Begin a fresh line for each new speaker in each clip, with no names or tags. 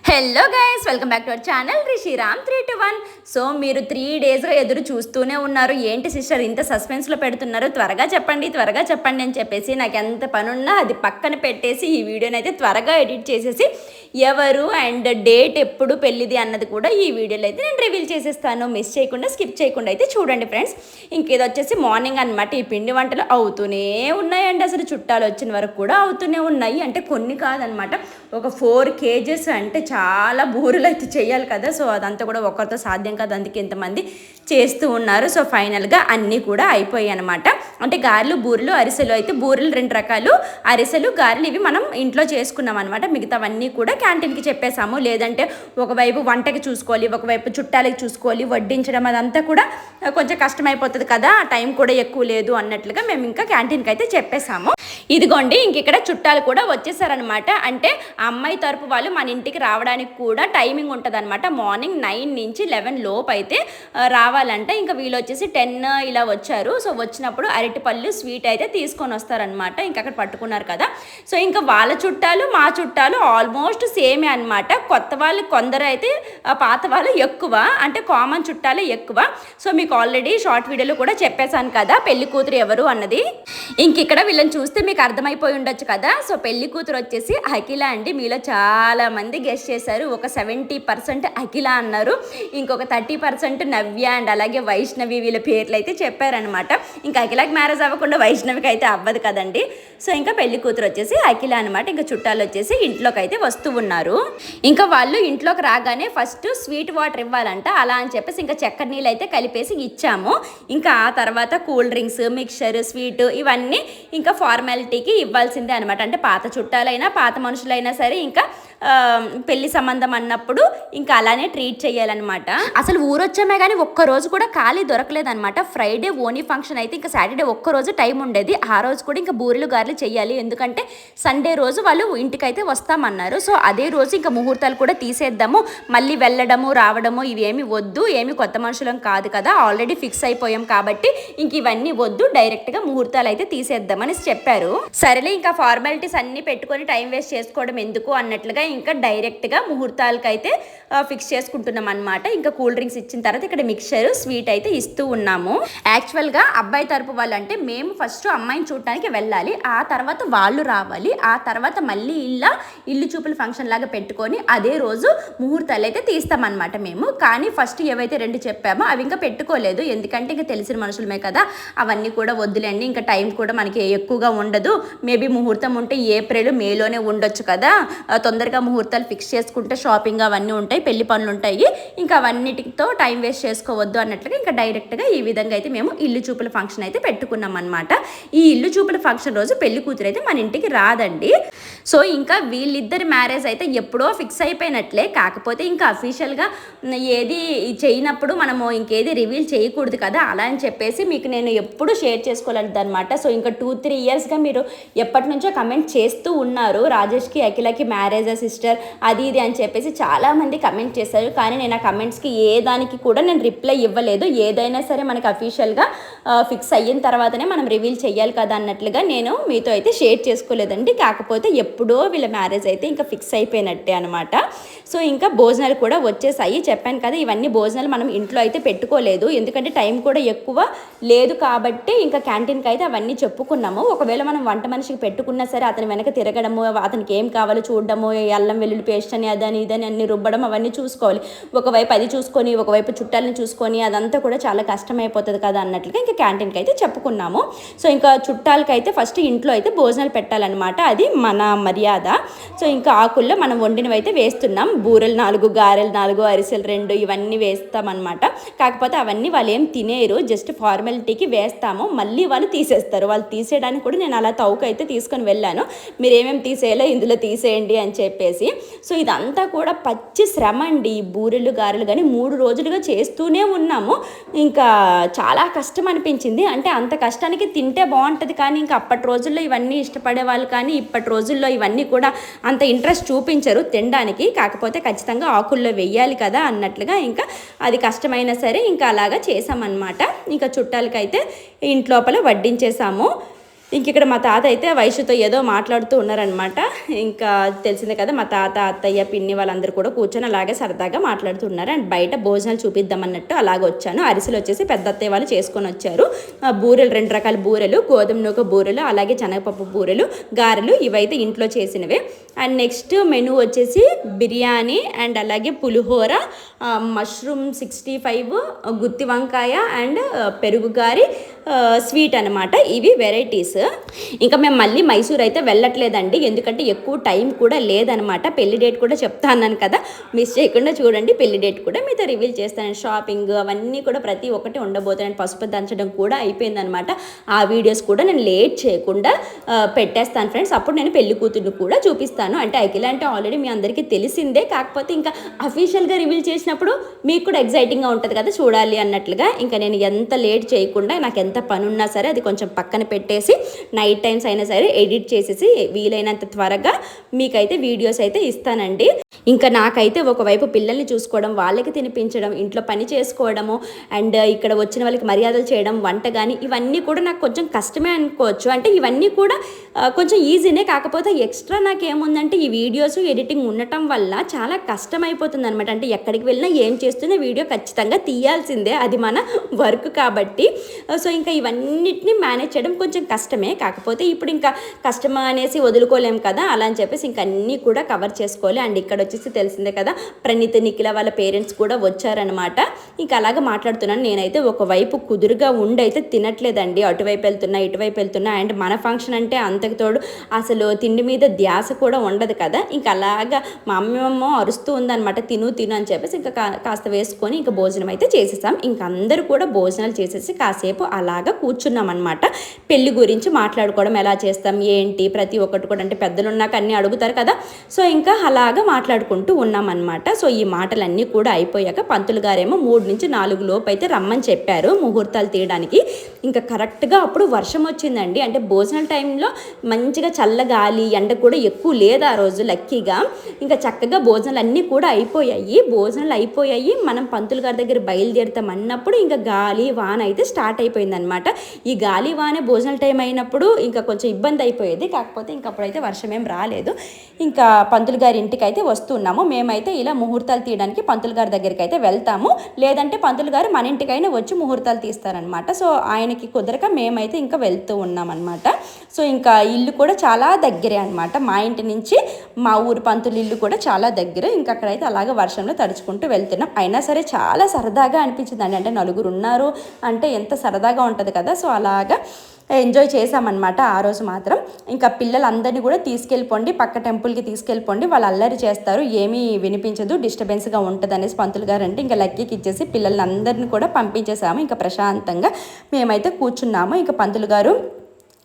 Hello guys, welcome back to our channel Rishiram 321. So మీరు 3 డేస్గా ఎదురు చూస్తూనే ఉన్నారు. ఏంటి సిస్టర్ ఇంత సస్పెన్స్లో పెడుతున్నారు, త్వరగా చెప్పండి అని చెప్పేసి నాకు ఎంత పనున్నా అది పక్కన పెట్టేసి ఈ వీడియోని అయితే త్వరగా ఎడిట్ చేసేసి ఎవరు అండ్ డేట్ ఎప్పుడు పెళ్ళిది అన్నది కూడా ఈ వీడియోలో అయితే నేను రివీల్ చేసేస్తాను. మిస్ చేయకుండా స్కిప్ చేయకుండా అయితే చూడండి ఫ్రెండ్స్. ఇంకేదో వచ్చేసి మార్నింగ్ అనమాట. ఈ పిండి వంటలు అవుతూనే ఉన్నాయండి. అసలు చుట్టాలు వచ్చిన వరకు కూడా అవుతూనే ఉన్నాయి. అంటే కొన్ని కాదనమాట, ఒక 4 kgs అంటే చాలా బూరెలు అయితే చేయాలి కదా. సో అదంతా కూడా ఒకరితో సాధ్యం కాదు, అందుకే ఇంతమంది చేస్తూ ఉన్నారు. సో ఫైనల్గా అన్నీ కూడా అయిపోయాయి అనమాట. అంటే గారెలు, బూరెలు, అరిసెలు. అయితే బూరెలు 2 రకాలు, అరిసెలు, గారెలు ఇవి మనం ఇంట్లో చేసుకున్నాం అనమాట. మిగతావన్నీ కూడా క్యాంటీన్కి చెప్పేసాము. లేదంటే ఒకవైపు వంటకి చూసుకోవాలి, ఒకవైపు చుట్టాలకి చూసుకోవాలి, వడ్డించడం అదంతా కూడా కొంచెం కష్టమైపోతుంది కదా, టైం కూడా ఎక్కువ లేదు అన్నట్లుగా మేము ఇంకా క్యాంటీన్కి అయితే చెప్పేసాము. ఇదిగోండి, ఇంక ఇక్కడ చుట్టాలు కూడా వచ్చేసారనమాట. అంటే అమ్మాయి తరపు వాళ్ళు మన ఇంటికి రావడానికి కూడా టైమింగ్ ఉంటుంది అనమాట. మార్నింగ్ 9 నుంచి 11 లోపు అయితే రావాలంటే ఇంకా వీళ్ళు వచ్చేసి 10 ఇలా వచ్చారు. సో వచ్చినప్పుడు అరటిపళ్ళు స్వీట్ అయితే తీసుకొని వస్తారనమాట. ఇంకా అక్కడ పట్టుకున్నారు కదా. సో ఇంకా వాళ్ళ చుట్టాలు మా చుట్టాలు ఆల్మోస్ట్ సేమే అనమాట. కొత్త వాళ్ళు కొందరు అయితే, పాత వాళ్ళు ఎక్కువ, అంటే కామన్ చుట్టాలే ఎక్కువ. సో మీకు ఆల్రెడీ షార్ట్ వీడియోలో కూడా చెప్పేశాను కదా పెళ్లి కూతురు ఎవరు అన్నది. ఇంక ఇక్కడ వీళ్ళని చూస్తే మీకు అర్థమైపోయి ఉండొచ్చు కదా. సో పెళ్లి కూతురు వచ్చేసి అఖిల అండి. మీలో చాలా మంది గెస్ట్ చేశారు. ఒక 70% అఖిల అన్నారు, ఇంకొక 30% నవ్య అండ్ అలాగే వైష్ణవి, వీళ్ళ పేర్లు అయితే చెప్పారనమాట. ఇంకా అఖిలకి మ్యారేజ్ అవ్వకుండా వైష్ణవికి అయితే అవ్వదు కదండి. సో ఇంకా పెళ్లి కూతురు వచ్చేసి అఖిల అనమాట. ఇంకా చుట్టాలు వచ్చేసి ఇంట్లోకి అయితే వస్తూ ఉన్నారు. ఇంకా వాళ్ళు ఇంట్లోకి రాగానే ఫస్ట్ స్వీట్ వాటర్ ఇవ్వాలంట. అలా అని చెప్పేసి ఇంకా చక్కెర నీళ్ళు అయితే కలిపేసి ఇచ్చాము. ఇంకా ఆ తర్వాత కూల్ డ్రింక్స్, మిక్చర్, స్వీట్ ఇవన్నీ ఇంకా ఫార్మాలిటీకి ఇవ్వాల్సిందే అనమాట. అంటే పాత చుట్టాలైనా పాత మనుషులైనా సరే ఇంకా పెళ్లి సంబంధం అన్నప్పుడు ఇంకా అలానే ట్రీట్ చేయాలన్నమాట. అసలు ఊరొచ్చామే కానీ ఒక్కరోజు కూడా ఖాళీ దొరకలేదనమాట. ఫ్రైడే ఓనీ ఫంక్షన్ అయితే ఇంకా సాటర్డే ఒక్కరోజు టైం ఉండేది. ఆ రోజు కూడా ఇంకా బూరెలు గారెలు చేయాలి, ఎందుకంటే సండే రోజు వాళ్ళు ఇంటికైతే వస్తామన్నారు. సో అదే రోజు ఇంకా ముహూర్తాలు కూడా తీసేద్దాము, మళ్ళీ వెళ్ళడము రావడము ఇవేమి వద్దు, ఏమి కొత్త మనుషులం కాదు కదా, ఆల్రెడీ ఫిక్స్ అయిపోయాం కాబట్టి ఇంక ఇవన్నీ వద్దు, డైరెక్ట్గా ముహూర్తాలు అయితే తీసేద్దామని చెప్పారు. సరేలే ఇంకా ఫార్మాలిటీస్ అన్ని పెట్టుకొని టైం వేస్ట్ చేసుకోవడం ఎందుకు అన్నట్లుగా ఇంకా డైరెక్ట్గా ముహూర్తాలకు అయితే ఫిక్స్ చేసుకుంటున్నాం అనమాట. ఇంకా కూల్ డ్రింక్స్ ఇచ్చిన తర్వాత ఇక్కడ మిక్చర్, స్వీట్ అయితే ఇస్తూ ఉన్నాము. యాక్చువల్గా అబ్బాయి తరపు వాళ్ళు అంటే మేము ఫస్ట్ అమ్మాయిని చూడటానికి వెళ్ళాలి, ఆ తర్వాత వాళ్ళు రావాలి, ఆ తర్వాత మళ్ళీ ఇల్లు చూపుల ఫంక్షన్ లాగా పెట్టుకొని అదే రోజు ముహూర్తాలు అయితే తీస్తామన్నమాట మేము. కానీ ఫస్ట్ ఏవైతే 2 చెప్పామో అవి ఇంకా పెట్టుకోలేదు, ఎందుకంటే ఇంకా తెలిసిన మనుషులమే కదా, అవన్నీ కూడా వద్దులేండి, ఇంకా టైం కూడా మనకి ఎక్కువగా ఉండదు, మేబీ ముహూర్తం ఉంటే ఏప్రిల్ మేలోనే ఉండొచ్చు కదా, తొందరగా ముహూర్తాలు ఫిక్స్ చేసుకుంటే షాపింగ్ అవన్నీ ఉంటాయి, పెళ్లి పనులు ఉంటాయి, ఇంకా అవన్నిటితో టైం వేస్ట్ చేసుకోవద్దు అన్నట్లుగా ఇంకా డైరెక్ట్గా ఈ విధంగా అయితే మేము ఇల్లు చూపుల ఫంక్షన్ అయితే పెట్టుకున్నాం అనమాట. ఈ ఇల్లు చూపుల ఫంక్షన్ రోజు పెళ్లి కూతురు అయితే మన ఇంటికి రాదండి. సో ఇంకా వీళ్ళిద్దరి మ్యారేజ్ అయితే ఎప్పుడో ఫిక్స్ అయిపోయినట్లే. కాకపోతే ఇంకా అఫీషియల్గా ఏది చేయనప్పుడు మనము ఇంకేది రివీల్ చేయకూడదు కదా, అలా అని చెప్పేసి మీకు నేను ఎప్పుడు షేర్ చేసుకోలేదు అనమాట. సో ఇంకా 2-3 ఇయర్స్గా మీరు ఎప్పటి నుంచో కమెంట్ చేస్తూ ఉన్నారు, రాజేష్కి అఖిలకి మ్యారేజ్ సిస్టర్ అది ఇది అని చెప్పేసి చాలామంది కమెంట్ చేశారు. కానీ నేను ఆ కమెంట్స్కి ఏ దానికి కూడా నేను రిప్లై ఇవ్వలేదు. ఏదైనా సరే మనకి అఫీషియల్గా ఫిక్స్ అయిన తర్వాతనే మనం రివీల్ చేయాలి కదా అన్నట్లుగా నేను మీతో అయితే షేర్ చేసుకోలేదండి. కాకపోతే ఎప్పుడో వీళ్ళ మ్యారేజ్ అయితే ఇంకా ఫిక్స్ అయిపోయినట్టే అనమాట. సో ఇంకా భోజనాలు కూడా వచ్చేసాయి. చెప్పాను కదా, ఇవన్నీ భోజనాలు మనం ఇంట్లో అయితే పెట్టుకోలేదు, ఎందుకంటే టైం కూడా ఎక్కువ లేదు కాబట్టి ఇంకా క్యాంటీన్కి అయితే అవన్నీ చెప్పుకున్నాము. ఒకవేళ మనం వంట మనిషికి పెట్టుకున్నా సరే అతని వెనక తిరగడము, అతనికి ఏం కావాలో చూడడము, అల్లం వెల్లుల్లి పేస్ట్ అని అదని ఇదని అన్ని రుబ్బడం అవన్నీ చూసుకోవాలి. ఒకవైపు అది చూసుకొని ఒకవైపు చుట్టాలని చూసుకొని అదంతా కూడా చాలా కష్టమైపోతుంది కదా అన్నట్లుగా ఇంకా క్యాంటీన్కి అయితే చెప్పుకున్నాము. సో ఇంకా చుట్టాలకైతే ఫస్ట్ ఇంట్లో అయితే భోజనాలు పెట్టాలన్నమాట, అది మన మర్యాద. సో ఇంకా ఆకుల్లో మనం వండినవి అయితే వేస్తున్నాం. బూరెలు 4, గారెలు 4, అరిసెలు 2 ఇవన్నీ వేస్తామన్నమాట. కాకపోతే అవన్నీ వాళ్ళు ఏం తినేరు, జస్ట్ ఫార్మాలిటీకి వేస్తాము, మళ్ళీ వాళ్ళు తీసేస్తారు. వాళ్ళు తీసేయడానికి కూడా నేను అలా తౌక అయితే తీసుకొని వెళ్ళాను, మీరు ఏమేమి తీసేయాలో ఇందులో తీసేయండి అని చెప్పేసి. సో ఇదంతా కూడా పచ్చి శ్రమ అండి. బూరెలు గారెలు కానీ 3 రోజులుగా చేస్తూనే ఉన్నాము. ఇంకా చాలా కష్టం అనిపించింది. అంటే అంత కష్టానికి తింటే బాగుంటుంది కానీ ఇంకా అప్పటి రోజుల్లో ఇవన్నీ ఇష్టపడే వాళ్ళు కానీ ఇప్పటి రోజుల్లో ఇవన్నీ కూడా అంత ఇంట్రెస్ట్ చూపించరు తినడానికి. కాకపోతే ఖచ్చితంగా ఆకుల్లో వెయ్యాలి కదా అన్నట్లుగా ఇంకా అది కష్టమైనా సరే ఇంకా అలాగా చేసామన్నమాట. ఇంకా చుట్టాలకైతే ఇంట్లోపల వడ్డించేసాము. ఇంక ఇక్కడ మా తాత అయితే వైశ్యతో ఏదో మాట్లాడుతూ ఉన్నారనమాట. ఇంకా తెలిసిందే కదా, మా తాత అత్తయ్య పిన్ని వాళ్ళందరూ కూడా కూర్చొని అలాగే సరదాగా మాట్లాడుతున్నారు. అండ్ బయట భోజనాలు చూపిద్దామన్నట్టు అలాగే వచ్చాను. అరిసెలు వచ్చేసి పెద్ద అత్తయ్య వాళ్ళు చేసుకొని వచ్చారు. బూరెలు 2 రకాల బూరెలు, గోధుమ నూక బూరెలు, అలాగే శనగపప్పు బూరెలు, గారెలు ఇవైతే ఇంట్లో చేసినవే. అండ్ నెక్స్ట్ మెనూ వచ్చేసి బిర్యానీ అండ్ అలాగే పులిహోర, మష్రూమ్ 65, గుత్తి వంకాయ అండ్ పెరుగు గారి, స్వీట్ అనమాట. ఇవి వెరైటీస్. ఇంకా మేము మళ్ళీ మైసూర్ అయితే వెళ్ళట్లేదండి, ఎందుకంటే ఎక్కువ టైం కూడా లేదనమాట. పెళ్లి డేట్ కూడా చెప్తా అన్నాను కదా, మిస్ చేయకుండా చూడండి. పెళ్లి డేట్ కూడా మీతో రివీల్ చేస్తాను. షాపింగ్ అవన్నీ కూడా ప్రతి ఒక్కటి ఉండబోతాను. పసుపు దంచడం కూడా అయిపోయిందనమాట. ఆ వీడియోస్ కూడా నేను లేట్ చేయకుండా పెట్టేస్తాను ఫ్రెండ్స్. అప్పుడు నేను పెళ్లి కూతుర్ని కూడా చూపిస్తాను. అంటే అఖిల అంటే ఆల్రెడీ మీ అందరికీ తెలిసిందే, కాకపోతే ఇంకా అఫీషియల్గా రివీల్ చేసినప్పుడు మీకు కూడా ఎగ్జైటింగ్గా ఉంటుంది కదా చూడాలి అన్నట్లుగా. ఇంకా నేను ఎంత లేట్ చేయకుండా, నాకు ఎంత పని ఉన్నా సరే అది కొంచెం పక్కన పెట్టేసి నైట్ టైమ్స్ అయినా సరే ఎడిట్ చేసేసి వీలైనంత త్వరగా మీకైతే వీడియోస్ అయితే ఇస్తానండి. ఇంకా నాకైతే ఒకవైపు పిల్లల్ని చూసుకోవడం, వాళ్ళకి తినిపించడం, ఇంట్లో పని చేసుకోవడము, అండ్ ఇక్కడ వచ్చిన వాళ్ళకి మర్యాదలు చేయడం, వంట కానీ ఇవన్నీ కూడా నాకు కొంచెం కష్టమే అనుకోవచ్చు. అంటే ఇవన్నీ కూడా కొంచెం ఈజీనే, కాకపోతే ఎక్స్ట్రా నాకేముందంటే ఈ వీడియోస్ ఎడిటింగ్ ఉండటం వల్ల చాలా కష్టమైపోతుంది అనమాట. అంటే ఎక్కడికి వెళ్ళినా ఏం చేస్తున్నా వీడియో ఖచ్చితంగా తీయాల్సిందే, అది మన వర్క్ కాబట్టి. సో ఇంకా ఇవన్నిటిని మేనేజ్ చేయడం కొంచెం కష్టమే, కాకపోతే ఇప్పుడు ఇంకా కష్టం అనేసి వదులుకోలేం కదా, అలా అని చెప్పేసి ఇంకా అన్నీ కూడా కవర్ చేసుకోవాలి. అండ్ ఇక్కడ వచ్చేసి తెలిసిందే కదా, ప్రణీత్ నిఖిల వాళ్ళ పేరెంట్స్ కూడా వచ్చారనమాట. ఇంకా అలాగే మాట్లాడుతున్నాను. నేనైతే ఒకవైపు కుదురుగా ఉండైతే తినట్లేదండి, అటువైపు వెళ్తున్నా ఇటువైపు వెళ్తున్నా. అండ్ మన ఫంక్షన్ అంటే అంతకు తోడు అసలు తిండి మీద ధ్యాస కూడా ఉండదు కదా. ఇంకా అలాగా మా అమ్మమ్మ అరుస్తూ ఉందనమాట, తిను తిను అని చెప్పేసి ఇంకా కాస్త వేసుకొని ఇంకా భోజనం అయితే చేసేసాం. ఇంకా అందరూ కూడా భోజనాలు చేసేసి కాసేపు అలాగా కూర్చున్నాం అనమాట. పెళ్లి గురించి మాట్లాడుకోవడం, ఎలా చేస్తాం ఏంటి ప్రతి ఒక్కటి కూడా, అంటే పెద్దలు ఉన్నాక అన్నీ అడుగుతారు కదా. సో ఇంకా అలాగా మాట్లాడుకుంటూ ఉన్నామన్నమాట. సో ఈ మాటలన్నీ కూడా అయిపోయాక పంతులు గారేమో 3 నుంచి 4 లోపు అయితే రమ్మని చెప్పారు ముహూర్తాలు తీయడానికి. ఇంకా కరెక్ట్గా అప్పుడు వర్షం వచ్చిందండి. అంటే భోజనాల టైంలో మంచిగా చల్లగాలి, ఎండ కూడా ఎక్కువ లేదు ఆ రోజు లక్కీగా. ఇంకా చక్కగా భోజనాలు అన్నీ కూడా అయిపోయాయి. భోజనాలు అయిపోయాయి, మనం పంతులు గారి దగ్గర బయలుదేరుతాం అన్నప్పుడు ఇంకా గాలి వాన అయితే స్టార్ట్ అయిపోయింది అనమాట. ఈ గాలి వాన భోజనాల టైం అయినప్పుడు ఇంకా కొంచెం ఇబ్బంది అయిపోయేది, కాకపోతే ఇంకా అప్పుడైతే వర్షం ఏం రాలేదు. ఇంకా పంతులు గారి ఇంటికి అయితే వస్తున్నాము. మేమైతే ఇలా ముహూర్తాలు తీయడానికి పంతులు గారి దగ్గరికి అయితే వెళ్తాము, లేదంటే పంతులు గారు మన ఇంటికైనా వచ్చి ముహూర్తాలు తీస్తారనమాట. సో ఆయనకి కుదరక మేమైతే ఇంకా వెళ్తూ ఉన్నామన్నమాట. సో ఇంకా ఇల్లు కూడా చాలా దగ్గరే అనమాట, మా ఇంటి నుంచి మా ఊరు పంతులు ఇల్లు కూడా చాలా దగ్గర. ఇంకా అక్కడైతే అలాగే వర్షంలో తడుచుకుంటూ వెళ్తున్నాం. అయినా సరే చాలా సరదాగా అనిపించిందండి. అంటే నలుగురు ఉన్నారు అంటే ఎంత సరదాగా ఉంటుంది కదా. సో అలాగా ఎంజాయ్ చేసామన్నమాట ఆ రోజు మాత్రం. ఇంకా పిల్లలందరినీ కూడా తీసుకెళ్ళిపోండి, పక్క టెంపుల్కి తీసుకెళ్ళిపోండి, వాళ్ళు అల్లరి చేస్తారు, ఏమీ వినిపించదు, డిస్టర్బెన్స్గా ఉంటుంది అనేసి పంతులు గారు అంటే ఇంకా లక్కీకి ఇచ్చేసి పిల్లలందరినీ కూడా పంపించేసాము. ఇంకా ప్రశాంతంగా మేమైతే కూర్చున్నాము. ఇంకా పంతులు గారు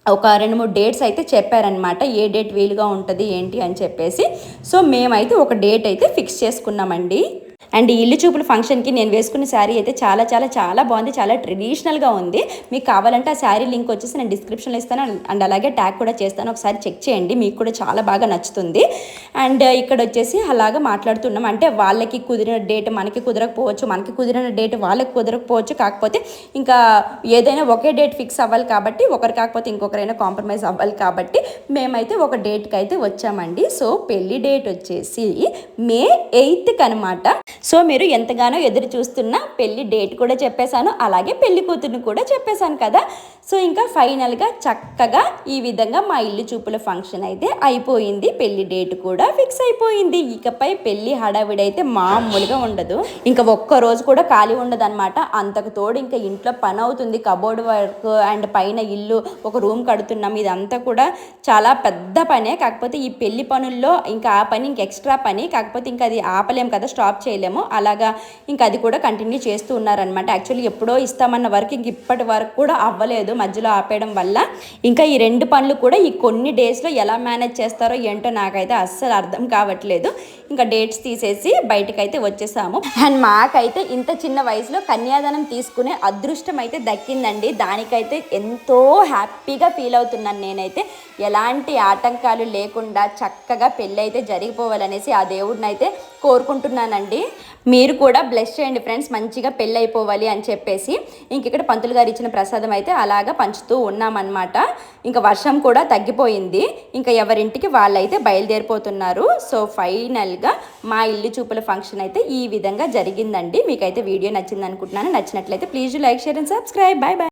ఒక 2-3 డేట్స్ అయితే చెప్పారనమాట, ఏ డేట్ వీలుగా ఉంటుంది ఏంటి అని చెప్పేసి. సో మేమైతే ఒక డేట్ అయితే ఫిక్స్ చేసుకున్నామండి. అండ్ ఇల్లు చూపుల ఫంక్షన్కి నేను వేసుకున్న శారీ అయితే చాలా చాలా చాలా బాగుంది, చాలా ట్రెడిషనల్గా ఉంది. మీకు కావాలంటే ఆ శారీ లింక్ వచ్చేసి నేను డిస్క్రిప్షన్లో ఇస్తాను, అండ్ అలాగే ట్యాగ్ కూడా చేస్తాను, ఒకసారి చెక్ చేయండి, మీకు కూడా చాలా బాగా నచ్చుతుంది. అండ్ ఇక్కడ వచ్చేసి అలాగా మాట్లాడుతున్నాం. అంటే వాళ్ళకి కుదిరిన డేట్ మనకి కుదరకపోవచ్చు, మనకి కుదిరిన డేట్ వాళ్ళకి కుదరకపోవచ్చు, కాకపోతే ఇంకా ఏదైనా ఒకే డేట్ ఫిక్స్ అవ్వాలి కాబట్టి, ఒకరు కాకపోతే ఇంకొకరైనా కాంప్రమైజ్ అవ్వాలి కాబట్టి మేమైతే ఒక డేట్కి అయితే వచ్చామండి. సో పెళ్లి డేట్ వచ్చేసి May 8th అనమాట. సో మీరు ఎంతగానో ఎదురు చూస్తున్న పెళ్లి డేట్ కూడా చెప్పేశాను, అలాగే పెళ్లి కూతురుని కూడా చెప్పేశాను కదా. సో ఇంకా ఫైనల్గా చక్కగా ఈ విధంగా మా ఇల్లు చూపుల ఫంక్షన్ అయితే అయిపోయింది, పెళ్లి డేట్ కూడా ఫిక్స్ అయిపోయింది. ఇకపై పెళ్లి హడావిడైతే మామూలుగా ఉండదు, ఇంకా ఒక్కరోజు కూడా ఖాళీ ఉండదు అనమాట. అంతకు తోడు ఇంకా ఇంట్లో పని అవుతుంది, కబోర్డ్ వర్క్ అండ్ పైన ఇల్లు ఒక రూమ్ కడుతున్నాం, ఇదంతా కూడా చాలా పెద్ద పనే. కాకపోతే ఈ పెళ్లి పనుల్లో ఇంకా ఆ పని ఇంక ఎక్స్ట్రా పని, కాకపోతే ఇంకా అది ఆపలేం కదా, స్టాప్ చేయలేము. అలాగా ఇంకా అది కూడా కంటిన్యూ చేస్తూ ఉన్నారనమాట. యాక్చువల్లీ ఎప్పుడో ఇస్తామన్న వర్క్ ఇంక ఇప్పటి వరకు కూడా అవ్వలేదు, మధ్యలో ఆపేయడం వల్ల. ఇంకా ఈ 2 పనులు కూడా ఈ కొన్ని డేస్లో ఎలా మేనేజ్ చేస్తారో ఏంటో నాకైతే అస్సలు అర్థం కావట్లేదు. ఇంకా డేట్స్ తీసేసి బయటకైతే వచ్చేసాము. అండ్ మాకైతే ఇంత చిన్న వయసులో కన్యాదానం తీసుకునే అదృష్టం అయితే దక్కిందండి. దానికైతే ఎంతో హ్యాపీగా ఫీల్ అవుతున్నాను నేనైతే. ఎలాంటి ఆటంకాలు లేకుండా చక్కగా పెళ్ళి అయితే జరిగిపోవాలనేసి ఆ దేవుడిని అయితే కోరుకుంటున్నానండి. మీరు కూడా బ్లెస్ చేయండి ఫ్రెండ్స్, మంచిగా పెళ్ళి అయిపోవాలి అని చెప్పేసి. ఇంక ఇక్కడ పంతులు గారు ఇచ్చిన ప్రసాదం అయితే అలాగా పంచుతూ ఉన్నామన్నమాట. ఇంకా వర్షం కూడా తగ్గిపోయింది, ఇంకా ఎవరింటికి వాళ్ళైతే బయలుదేరిపోతున్నారు. సో ఫైనల్గా మా ఇల్లు చూపుల ఫంక్షన్ అయితే ఈ విధంగా జరిగిందండి. మీకైతే వీడియో నచ్చింది అనుకుంటున్నాను. నచ్చినట్లయితే please like, share and subscribe. Bye bye.